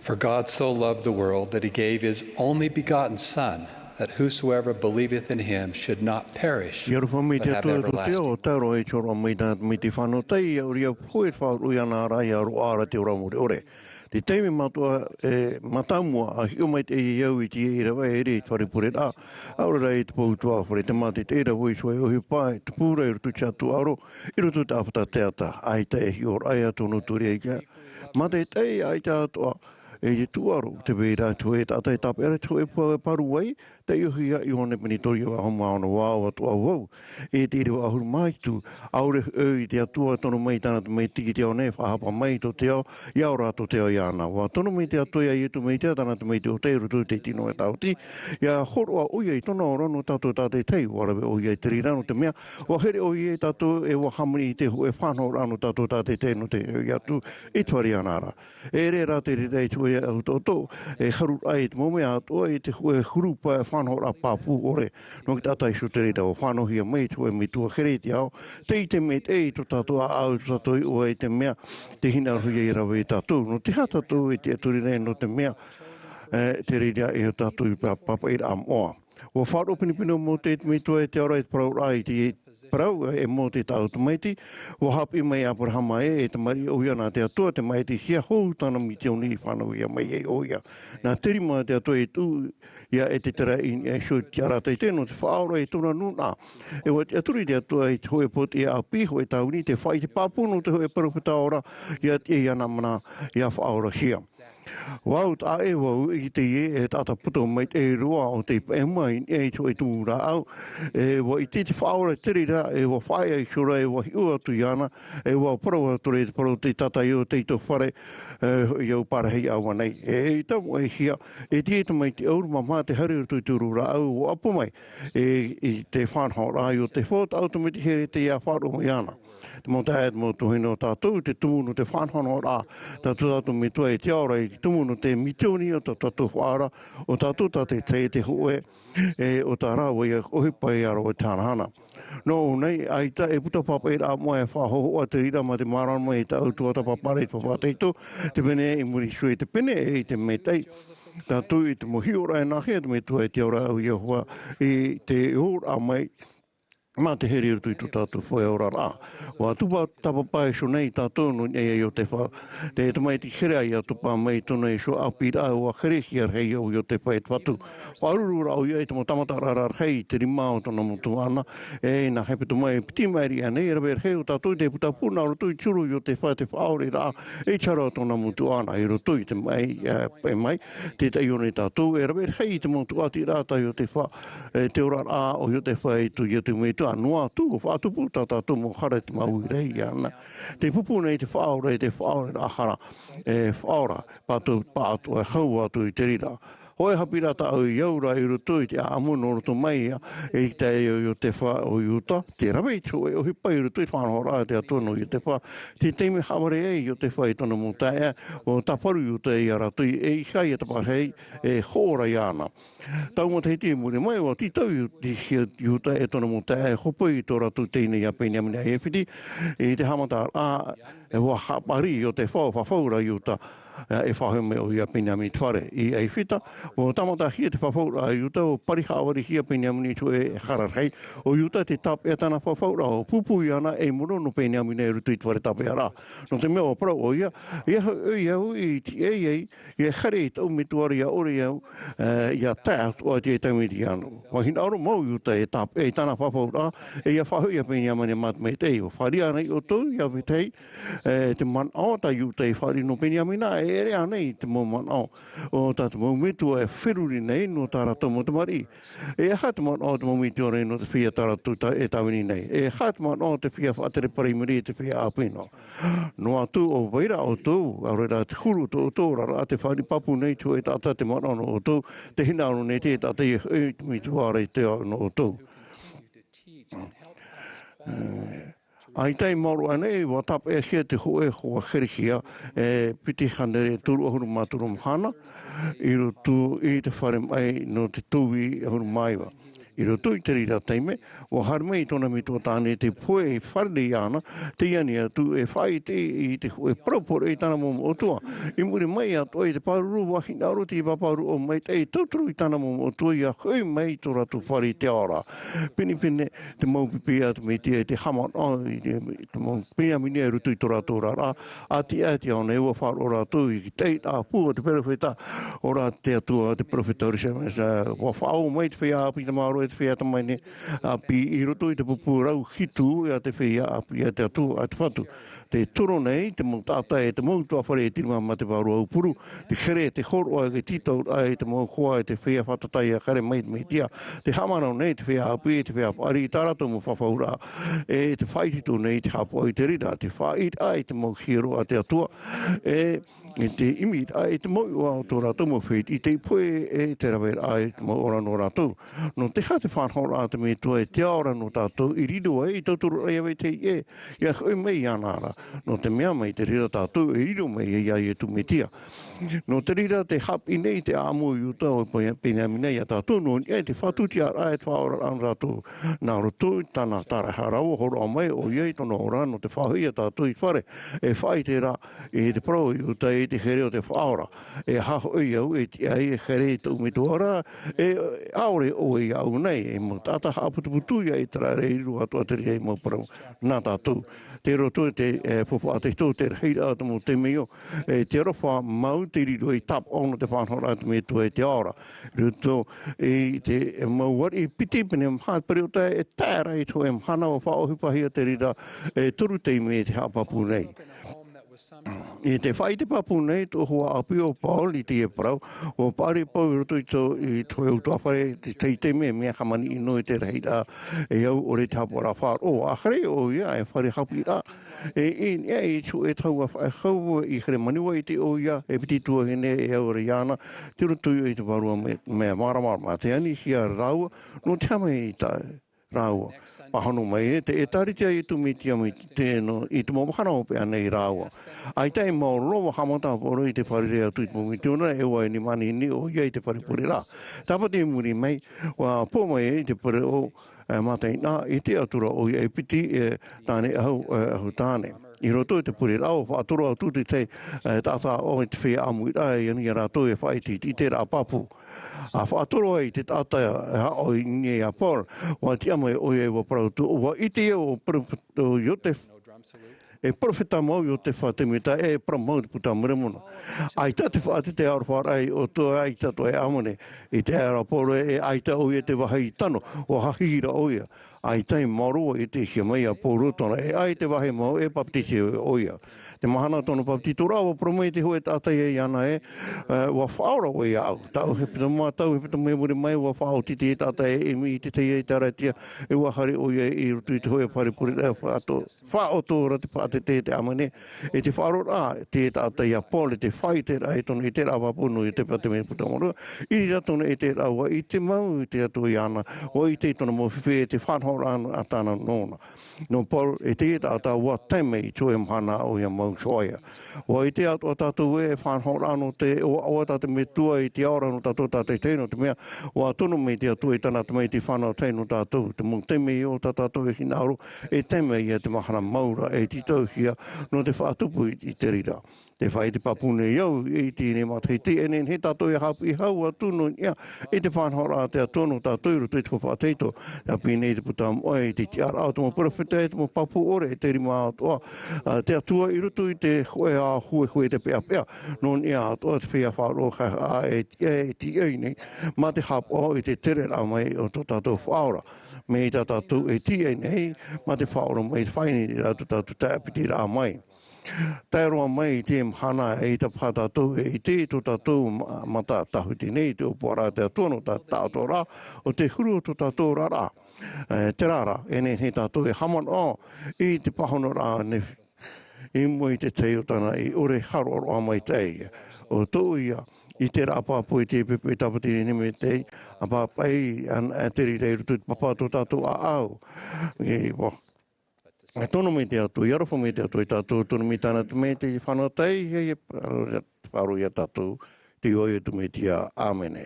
For God so loved the world that he gave his only begotten Son, that whosoever believeth in him should not perish, but have everlasting life. Te teimi matua matamua a hiumai te iau I te rewa ere I whare a aura e te poutua whare te mate te era hui soi ohi pai te pūra I rutu chatu aro I rutu te awhata teata ai te e hior ai atonu turi eika mate te ai te atua e te tuaro te vera tu e tata e tape era tu e paru wai te iuhi I hone penitori o ahoma ona wao atua wau e te rewa ahuru mai tu aure I te atua tono mai tana tu mei tiki te o ne whahapa mai to te ao I aura to te o I ana wa tono mei te atua I tu mei te tana tu mei te o te rutu te tino e tauti ia horo a uia I tono rono tatu tate tei warawe uia I te rirano te mea wa here uia tatu e wa hamri I te hu e whanau rano tatu tate te no te ia tu I tuari anara e re ra te rirei tu e auto e haru ai te mome atua I te hu e hurupa e whanau ra papu ore no ki tata I suterita o whanau hia mei tu e mitua here te ao te I te mei te I to tatu a au tatu I ua I te mea te hina hui I rawe I tatu no te hatatu I te aturine no te mea te riria I o tatu I papa I amoa o whaaro pinipino mo te mitua e te ora I te parau rai te parau e mo te tau tumaiti o hapi mai Abrahama e te mari o ia nā te atua te mai te hia hou tana mi te oni whanau ia mai e o ia nā teri mai te atua e tu ia e te tera I e sho te arata I tēno te whaora e tona nuna e wa te aturi te atua I te hoe poti e api hoe tauni te whai te papuno te hoe parupita ora ia te ia namana ia whaora hia Wau ta e wau I te e tata puto mai te roa o te e mai e to e tūra au e wa I te whaora tiri ra e wa whaia I shura e wa hiua tu iana e wa parau atore te parau te tata I o te ito whare I au parahei au anei e tamu e hia e te eta mai te auru mamā te hari tu tūru ra au o apu mai I te whanhau ra I o te whota automati here te ia wharo mo iana te mo tae mo tuhino tātou te tumunu te whanhono rā tātou me tua e te aora I tumunu te mitioni o tātou whaara o tātou te te hoe o tā rāua I ohi pai aro o tānahana. No nei ai ta e puta papa I rā moe whahoho a te rira ma te maran mo e ta autua ta papare I whawhateito te pene I muri sui te pene e te metei tātou I te mohiora e nahe te me tua e te aora au I hoa I te ora mai Ma te heri rutu I tu tātou whai ora rā. Wa tupa tapapai so nei tātou no nei o te wha. Te mai ti here ai a tupa mai tona e so api rā o a here hia rei o te whai whatu. Wa aruru rā o ia te mo tamata rā rei te rima o tona motu ana. E na hepe tu mai piti mai ria nei rawe rei o tātou te puta puna o rotu I churu o te whai te whaore rā. E chara o tona motu ana I rotu I te mai e mai. Te tei o nei tātou e rawe rei te motu ati rātai o te wha. Te ora rā o te whai tu ia te mei tu noa tu whaatupu tātātou mo hara te mau I rei ana. Te pupu nei te whaora te whaora ahara e whaora pātou e hau atu I te rira. Hoi hapira ta au iaura I roto I te amuno roto mai e te o te wha o iuta. Te rawe I tō e o hipa I roto I whanhora te atono I te wha. Te teimi haware e I o te wha I tono mo tae o taparu iuta I arato e hai e tapahei e hora I ana. Tau mo te hiti muri mai wa titau iuta e tono mo tae hopo I tō ratu teine I pēnia mina e whiti e te hamata e wa hapari o te whaura iuta. E whahume o ia Pinyamini Tuare I ei whita. O tamata hia te whawhaura a iuta o parihawari hia Pinyamini tu e hararhei. O iuta te tape tana whawhaura o pupu I ana e muro no Pinyamini e rutu I Tuare tape ara. No te mea o parau o ia. Ia au I ti ei ia hare I tau me tuari a ore iau ia tae o te e taumiri anu. Wahina aro mau iuta e tape e tana whawhaura e ia whahu ia Pinyamini matmei te o wharia nei o tau ia vitei te man aota iuta e whari no Pinyamina e ere anei te moman o tātou maumitu e whiruri nei no tāratou mo te mari. E hatu man o te maumitu o rei no te whia tāratou e tawini nei. E hatu man o te whia whaatere parimiri e te whia apino. No atu o waira o tō, a reira te huru tō tō rara te whari papu nei tu e tātou te man o tō, te hina anu nei te tātou e mitu arei te anu o tō. Ai tai moro anei wa tap e hia te hoe hoa kherihia e piti hanere turu ahuru maturu mhana I rotu I te whare mai no te tuwi ahuru maiwa. I roto I te rira teime, o harmei tona mi tō tāne te poe e wharle i ana, te iani atu e whai te i te e propor e tana mō otua. I muri mai atu e te paruru wahi naro te paparu o mai te e tauturu i tana mō otua i a hui mai tō ratu whare te ora. Pini pine te maupipi atu me te haman i te maupipi mini e rutu i tō ratu rara, a te ati ana e ua wharo ratu i te a pua te perofeta ora te atua te profeta Orisha wa whao mai te whea api te maro e te whea tamaine api i roto i te pupu rau hitu e te whea api e te atua a te whatu. Te toro nei, te mōtata e te mōtua whare e tirima ma te waro au puru, te khere te horo a ke titau e te mōkua e te whea whatatai a kare mai me tia. Te hamarau nei, te whea api e te whea pari i tarato mo whawhaura e te whaititu nei te hapo i te rira, te whait ai te mōkhiero a te atua e te imi ai te mo o tō rātou mo whet i te poe e te rawer ai te mo ora no rātou. No te ha te whanhora te me tua e te ora no tātou i rido ai i tauturu ai awe te i ia hui mei anara. No te mea mai te rira tātou i rido mei e iai e tu me tia. No te rira te hap i nei te amo i uta o pēnea minei a tātou no e te whatuti ai te whaora an rātou. Nā roto tāna tāra harau horo a mai o iei tono ora no te whahui a tātou i whare e whai te ra e te pro i uta e te here o te whaora. E haho i au e te ai e here i tau me tuara e aore o i au nei e mo tāta haputuputu ia e tera reiru atua te rei mo parau nā tātou. Te roto te whawha a te tō te reira ata mo te meo e te rofa mau te riro i tap ono te whanhora ata me tu e te aora. Roto e te mauari piti pene mhaa periota e tēra i tō e mhana o whaohipahi a te rira e turu te me te hapapu nei. I te whai te papu nei tō hua api o Paul i te e parau o pare pau roto i tō e utuawhare te teite mea mea kamani ino i te reira e au o re te hapora whār o ahare o ia e whare hapi rā e nia i tō e tau a whae hau i khere maniwa i te o ia e piti tua hene e au re iana te roto i te warua mea maramara te ani hia raua no te hame i tae rāua. Pahano mai e te taritia i tu mitia mai tēno i te mōmahana o pēa nei rāua. Ai tai maorowa hamata poro i te wharerea tu i te mōmitiona e wai ni mani ni o ia i te wharepure rā. Tāpati muri mai wa pō mai e te pare o mātai nā i te atura o ia e piti e tāne ahu tāne. I roto i te pure rao, whaatoro au tūti te tātā o i te whea amu i rai ani a rātou e whaiti i te rā papu. A whaatoro ai te tātai o i nge a por, wa te amai o e wa parau tu, wa iti e o te e profeta mau i o te whatemita e pramau te puta muremuna. Ai ta te whaate te aura wharai o tō ai tato e amone i te aura poro e ai ta o i te wahai tano o hahira o ia. Ai tai maro i te hia mai a poro tona e ai te wahe mau e paptisi o ia. Te mahana tono paptito rāwa promei te hoe tātai e ana e wa whaora o ia au. Tau he pita mā tau he pita me muri mai wa whao titi e tātai e mi i te te e taratia e wahare o ia i rutu i te hoe whare puri rea whao tōra te whaate te amane e te whaaro rā te tātai a pole te whai te rai tono i te rāwa pono i te pate me puta moro. I ratona e te rāwa i te mau i te atu i ana o i te tono mo whiwhi e te whanho rāna a tāna nōna. No Paul e te tātā wā teme i tō e mhana o ia mau soia. Wa i te atua tātou e whanho rāno te o tātou me tua i te aora no tātou tātou teino te mea wa tono me te atua i tāna te mei te whanau teino tātou. Te mō teme i o tātou e hinaaro e teme i te mahana maura e titau hia no te whaatupu i te rira. Te whai te papune iau i tēne matai te enen he tātou e hapu i hau atuno ia e te whanhora te atono tātou i roto i te whawhateito. Te apine i te puta moe i te tiara au te mo profeta e te mo papu ore e te rima atua. Te atua i roto i te hoe a hue te pea pea. Non ia atua te whea wharoha a e ti ei nei. Ma te hapu i te tere rā mai o tō tātou whaora. Me i tā tātou e ti ei nei. Ma te whaora mai te whaini i rātou tātou te apiti rā mai. Tai roa mai i te mhana e ta whātātou e te tō tātou mata tahuti nei te opora te atono tā tātou rā o te huru o tō tātou rā. Te rāra, e ne he tātou e haman o i te pahono rā ne i mo i te teo tana i ore haro roa mai tei. O tō ia i te rā pāpo i te pepe tapati ni me tei a pāpai te rirei rutu papa tō tātou a au. Tono me te atu, i arofo me te atu i tātou, tono me tāna te me te whanau tei, hei e wharu i a tātou, te oi e tu me tia, āmene.